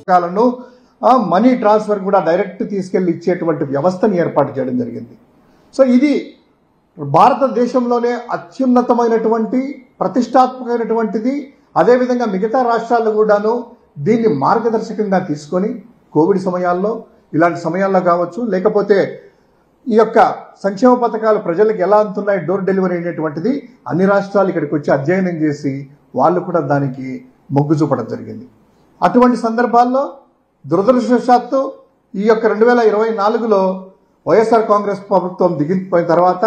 పథకాలను money transfer కూడా direct తీసుకెళ్లి ఇచ్చేటువంటి వ్యవస్థను ఏర్పాటు చేయడం జరిగింది. సో ఇది భారతదేశంలోనే అత్యున్నతమైనటువంటి ప్రతిష్టాత్మకమైనటువంటిది. అదేవిధంగా మిగతా రాష్ట్రాలు కూడాను దీన్ని మార్గదర్శకంగా తీసుకొని కోవిడ్ సమయాల్లో, ఇలాంటి సమయాల్లో కావచ్చు, లేకపోతే ఈ యొక్క సంక్షేమ పథకాలు ప్రజలకు ఎలా అందుతున్నాయి, డోర్ డెలివరీ అనేటువంటిది అన్ని రాష్ట్రాలు ఇక్కడికి వచ్చి అధ్యయనం చేసి వాళ్ళు కూడా దానికి మొగ్గు చూపడం జరిగింది. అటువంటి సందర్భాల్లో దురదృష్టవశాత్తు ఈ యొక్క 2024లో వైఎస్ఆర్ కాంగ్రెస్ ప్రభుత్వం దిగిపోయిన తర్వాత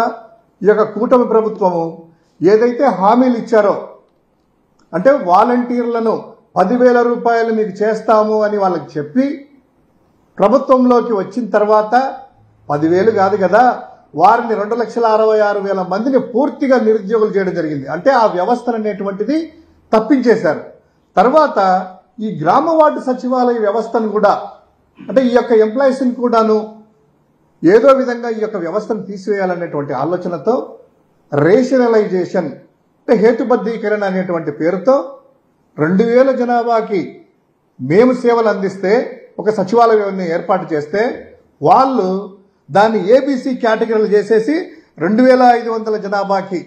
ఈ యొక్క కూటమి ప్రభుత్వము ఏదైతే హామీలు ఇచ్చారో, అంటే వాలంటీర్లను 10,000 రూపాయలు మీకు చేస్తాము అని వాళ్ళకి చెప్పి ప్రభుత్వంలోకి వచ్చిన తర్వాత 10,000 కాదు కదా, వారిని 2,66,000 మందిని పూర్తిగా నిరుద్యోగులు చేయడం జరిగింది. అంటే ఆ వ్యవస్థను అనేటువంటిది తప్పించేశారు. తర్వాత ఈ గ్రామ వార్డు సచివాలయ వ్యవస్థను కూడా, అంటే ఈ యొక్క ఎంప్లాయీస్ని కూడాను ఏదో విధంగా ఈ యొక్క వ్యవస్థను తీసివేయాలనేటువంటి ఆలోచనతో రేషనలైజేషన్, అంటే హేతుబద్ధీకరణ అనేటువంటి పేరుతో 2,000 జనాభాకి మేము సేవలు అందిస్తే ఒక సచివాలయాన్ని ఏర్పాటు చేస్తే వాళ్ళు దాన్ని ఏబీసీ కేటగిరీలు చేసేసి 2,500 జనాభాకి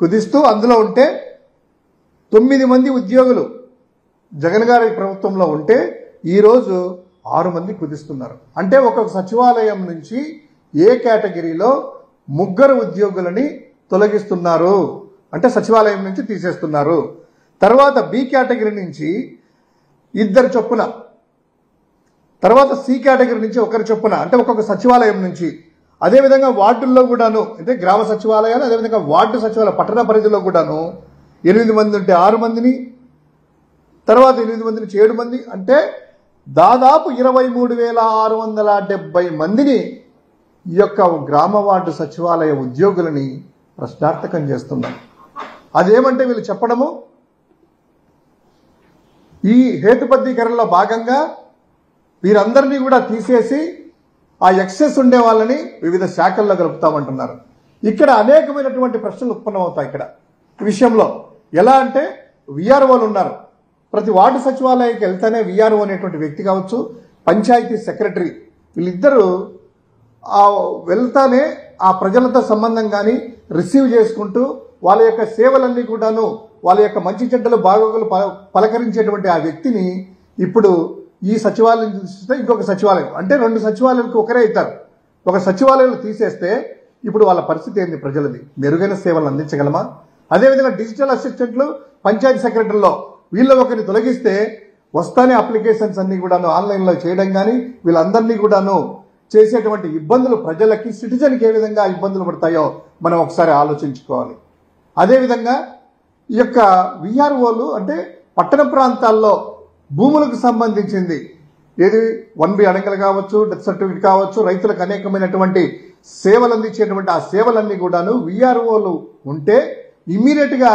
కుదిస్తూ అందులో ఉంటే 9 మంది ఉద్యోగులు జగన్ గారి ప్రభుత్వంలో ఉంటే ఈరోజు 6 మంది కుదిస్తున్నారు. అంటే ఒక్కొక్క సచివాలయం నుంచి ఏ కేటగిరీలో 3 ఉద్యోగులని తొలగిస్తున్నారు, అంటే సచివాలయం నుంచి తీసేస్తున్నారు. తర్వాత బి కేటగిరీ నుంచి 2 చొప్పున, తర్వాత సి కేటగిరీ నుంచి 1 చొప్పున, అంటే ఒక్కొక్క సచివాలయం నుంచి. అదేవిధంగా వార్డుల్లో కూడాను, అంటే గ్రామ సచివాలయాలు, అదేవిధంగా వార్డు సచివాలయం పట్టణ పరిధిలో కూడాను 8 మంది ఉంటే 6 మందిని, తర్వాత 8 మంది నుంచి 7 మంది, అంటే దాదాపు 23,670 మందిని ఈ యొక్క గ్రామ వార్డు సచివాలయ ఉద్యోగులని ప్రశ్నార్థకం చేస్తున్నారు. అదేమంటే వీళ్ళు చెప్పడము, ఈ హేతుబద్ధీకరణలో భాగంగా వీరందరినీ కూడా తీసేసి ఆ ఎక్సెస్ ఉండే వాళ్ళని వివిధ శాఖల్లో కలుపుతామంటున్నారు. ఇక్కడ అనేకమైనటువంటి ప్రశ్నలు ఉత్పన్నమవుతాయి. ఇక్కడ ఈ విషయంలో ఎలా అంటే విఆర్ఓలు ఉన్నారు. ప్రతి వార్డు సచివాలయానికి వెళ్తేనే విఆర్ఓ అనేటువంటి వ్యక్తి కావచ్చు, పంచాయతీ సెక్రటరీ, వీళ్ళిద్దరూ వెళ్తానే ఆ ప్రజలతో సంబంధం కానీ రిసీవ్ చేసుకుంటూ వాళ్ళ యొక్క సేవలన్నీ కూడాను, వాళ్ళ యొక్క మంచి చెడ్డలు బాగోగులు పలకరించేటువంటి ఆ వ్యక్తిని ఇప్పుడు ఈ సచివాలయం చూస్తే ఇంకొక సచివాలయం, అంటే 2 సచివాలయాలకు ఒకరే అవుతారు. ఒక సచివాలయంలో తీసేస్తే ఇప్పుడు వాళ్ళ పరిస్థితి ఏంది, ప్రజలది మెరుగైన సేవలు అందించగలమా? అదేవిధంగా డిజిటల్ అసిస్టెంట్లు, పంచాయతీ సెక్రటరీలో వీళ్ళ ఒకరిని తొలగిస్తే వస్తానే అప్లికేషన్స్ అన్ని కూడాను ఆన్లైన్లో చేయడం కానీ వీళ్ళందరినీ కూడాను చేసేటువంటి ఇబ్బందులు ప్రజలకి, సిటిజన్కి ఏ విధంగా ఇబ్బందులు పడతాయో మనం ఒకసారి ఆలోచించుకోవాలి. అదేవిధంగా ఈ యొక్క విఆర్ఓలు అంటే పట్టణ ప్రాంతాల్లో భూములకు సంబంధించింది ఏది 1B అడంగలు కావచ్చు, డెత్ సర్టిఫికేట్ కావచ్చు, రైతులకు అనేకమైనటువంటి సేవలు అందించేటువంటి ఆ సేవలన్నీ కూడాను విఆర్ఓలు ఉంటే ఇమ్మీడియట్గా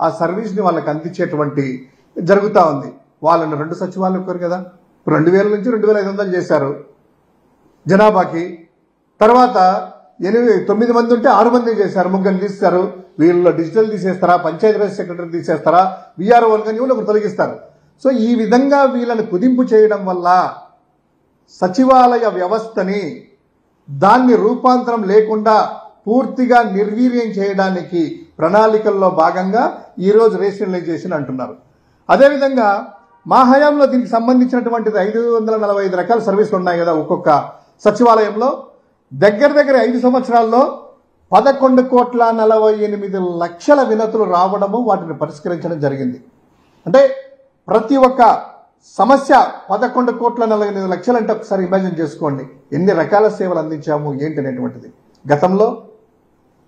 ఆ సర్వీస్ని వాళ్ళకి అందించేటువంటి జరుగుతూ ఉంది. వాళ్ళని 2 సచివాలయాలు కోరు కదా, 2,000 నుంచి 2,500 చేశారు జనాభాకి. తర్వాత 9 మంది ఉంటే 6 మంది చేశారు, 3 తీస్తారు. వీళ్ళు డిజిటల్ తీసేస్తారా, పంచాయతీరాజ్ సెక్రటరీ తీసేస్తారా, విఆర్ఓలు కానీ ఒకరు తొలగిస్తారు. సో ఈ విధంగా వీళ్ళని కుదింపు చేయడం వల్ల సచివాలయ వ్యవస్థని దాన్ని రూపాంతరం లేకుండా పూర్తిగా నిర్వీర్యం చేయడానికి ప్రణాళికల్లో భాగంగా ఈరోజు రేషనలైజేషన్ అంటున్నారు. అదేవిధంగా మా హయాంలో దీనికి సంబంధించినటువంటిది 545 రకాల సర్వీసులు ఉన్నాయి కదా ఒక్కొక్క సచివాలయంలో. దగ్గర 5 సంవత్సరాల్లో 11,48,00,000 వినతులు రావడము, వాటిని పరిష్కరించడం జరిగింది. అంటే ప్రతి ఒక్క సమస్య 11,48,00,000 అంటే ఒకసారి ఇమాజిన్ చేసుకోండి ఎన్ని రకాల సేవలు అందించాము ఏంటి అనేటువంటిది. గతంలో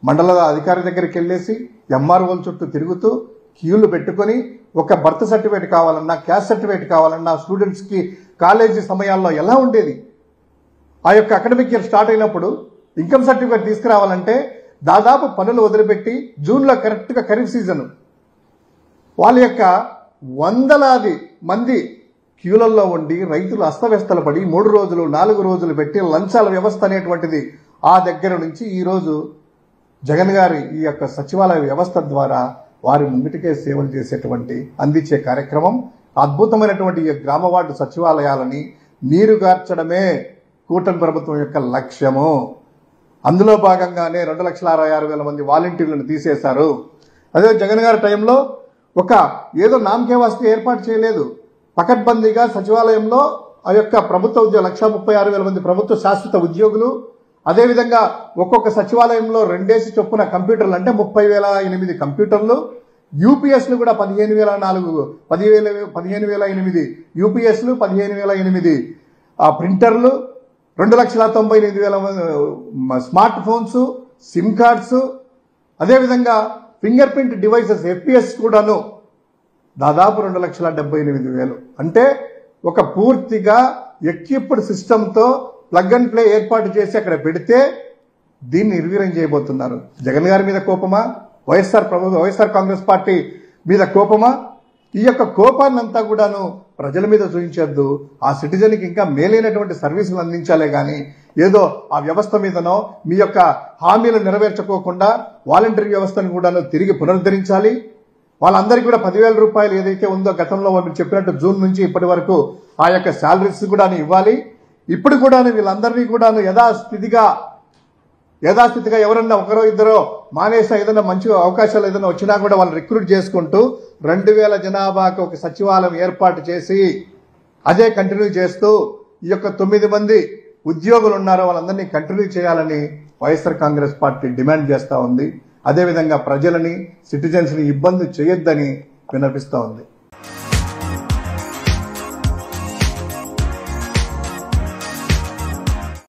మండల అధికారి దగ్గరికి వెళ్ళేసి ఎంఆర్ఓల చుట్టూ తిరుగుతూ క్యూలు పెట్టుకొని ఒక బర్త్ సర్టిఫికేట్ కావాలన్నా, క్యాస్ట్ సర్టిఫికేట్ కావాలన్నా, స్టూడెంట్స్కి కాలేజీ సమయాల్లో ఎలా ఉండేది, ఆ యొక్క అకాడమిక్ ఇయర్ స్టార్ట్ అయినప్పుడు ఇన్కమ్ సర్టిఫికేట్ తీసుకురావాలంటే దాదాపు పనులు వదిలిపెట్టి జూన్లో కరెక్ట్గా ఖరీఫ్ సీజన్ వాళ్ళ యొక్క వందలాది మంది క్యూలల్లో ఉండి రైతులు అస్తవ్యస్తలు పడి 3 రోజులు 4 రోజులు పెట్టి లంచాల వ్యవస్థ అనేటువంటిది ఆ దగ్గర నుంచి ఈరోజు జగన్ గారి ఈ యొక్క సచివాలయ వ్యవస్థ ద్వారా వారి ముంగిటికే సేవలు చేసేటువంటి అందించే కార్యక్రమం అద్భుతమైనటువంటి ఈ గ్రామ వార్డు సచివాలయాలని నీరుగార్చడమే కూటమి ప్రభుత్వం యొక్క లక్ష్యము. అందులో భాగంగానే 2,66,000 మంది వాలంటీర్లను తీసేశారు. అదే జగన్ గారి టైంలో ఒక ఏదో నామకే వాస్తే ఏర్పాటు చేయలేదు. పకడ్బందీగా సచివాలయంలో ఆ యొక్క ప్రభుత్వ ఉద్యోగులు 1,36,000 మంది ప్రభుత్వ శాశ్వత ఉద్యోగులు, అదేవిధంగా ఒక్కొక్క సచివాలయంలో 2 చొప్పున కంప్యూటర్లు అంటే 30,008 కంప్యూటర్లు, యూపీఎస్లు కూడా 15,008 యూపీఎస్లు, 15,008 ప్రింటర్లు, 2,98,000 స్మార్ట్ ఫోన్స్, సిమ్ కార్డ్స్, అదేవిధంగా ఫింగర్ ప్రింట్ డివైసెస్ ఎఫ్పిఎస్ కూడాను దాదాపు 2,78,000. అంటే ఒక పూర్తిగా ఎక్విప్డ్ సిస్టంతో ప్లగ్ అండ్ ప్లే ఏర్పాటు చేసి అక్కడ పెడితే దీన్ని నిర్వీర్యం చేయబోతున్నారు. జగన్ గారి మీద కోపమా, వైఎస్ఆర్ కాంగ్రెస్ పార్టీ మీద కోపమా? ఈ యొక్క కోపాన్నంతా కూడాను ప్రజల మీద చూపించొద్దు. ఆ సిటిజన్కి ఇంకా మేలైనటువంటి సర్వీసులు అందించాలే కానీ ఏదో ఆ వ్యవస్థ మీదనో మీ యొక్క హామీలు నెరవేర్చుకోకుండా వాలంటరీ వ్యవస్థను కూడాను తిరిగి పునరుద్ధరించాలి. వాళ్ళందరికీ కూడా 10,000 రూపాయలు ఏదైతే ఉందో గతంలో వాళ్ళు చెప్పినట్టు జూన్ నుంచి ఇప్పటి వరకు ఆ యొక్క శాలరీస్ కూడా ఇవ్వాలి. ఇప్పుడు కూడా వీళ్ళందరినీ కూడా యథాస్థితిగా ఎవరన్నా ఒకరో ఇద్దరో మానేసా ఏదైనా మంచి అవకాశాలు ఏదైనా వచ్చినా కూడా వాళ్ళు రిక్రూట్ చేసుకుంటూ 2,000 జనాభాకు ఒక సచివాలయం ఏర్పాటు చేసి అదే కంటిన్యూ చేస్తూ ఈ యొక్క 9 మంది ఉద్యోగులు ఉన్నారో వాళ్ళందరినీ కంటిన్యూ చేయాలని వైఎస్ఆర్ కాంగ్రెస్ పార్టీ డిమాండ్ చేస్తూ ఉంది. అదేవిధంగా ప్రజలని సిటిజన్స్ని ఇబ్బంది చేయొద్దని విన్నపిస్తూ ఉంది.